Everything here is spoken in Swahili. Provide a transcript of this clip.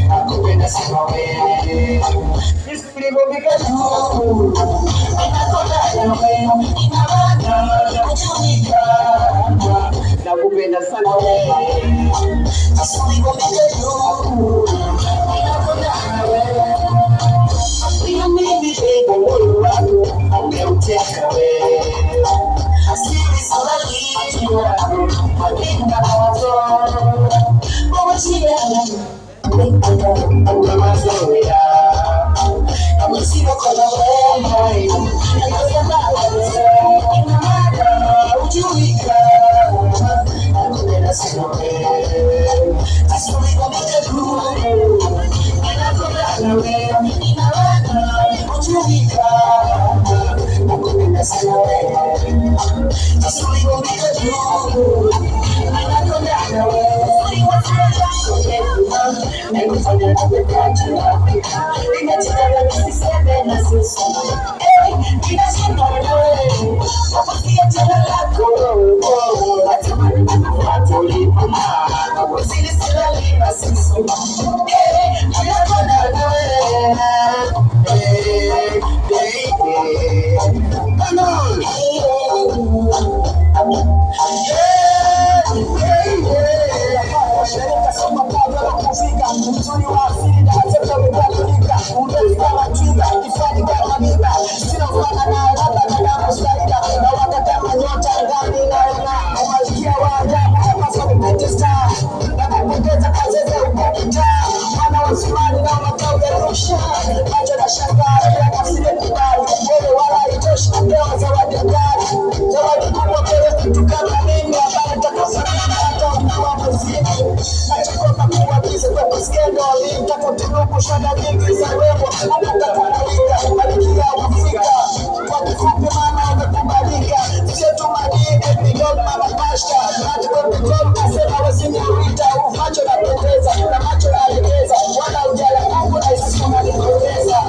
nakupenda sana wewe, jinsi ulivyopika juu, ninakonda nawe, inabana kuchunika, nakupenda sana wewe, jinsi ulivyopika juu, ninakonda nawe, mimi baby moyo wangu umeuteka wewe, asili salali wako, malinga na watoto mazoea kama sio kwa wewe ujui nakupenda sana wewe, asili kwa miguu ninakupenda wewe, ujui nakupenda sana wewe, asili kwa miguu ninakupenda wewe. Nikufanya nakupenda Afrika, ninachotaka nisiseme na sisi. Ninasema wewe, wapatia jina lako. Natamani nikufuate ulipo na usini silali na sisi. Ninapenda wewe. Come on. Mzuri wa asili na watoto wamebadilika, umefika matunda kifani kama mimba, sina mfana na labda kama msaida na wakatama nyota ngani na umalikia wa ajabu kama sabi Manchester na kupongeza kazi za ukapita wana wasimani na makao ya rusha macho na shangara ya kasile kubali wewe wala itoshi kupewa zawadi gari zawadi kubwa kwa mtu kama mimi ambaye nitakasana hata ukiwa mzima nachokoma kuwa bize kwa kuskendo nitakutunuku shada nyingi za webo anatakubalika malikia Afrika kwa kifupi mama umekubalika zetu madini milioni mama pashta natukopikom kasema wasinyaurita macho na pendeza na macho na legeza wala ujala Mungu na isi unanipendeza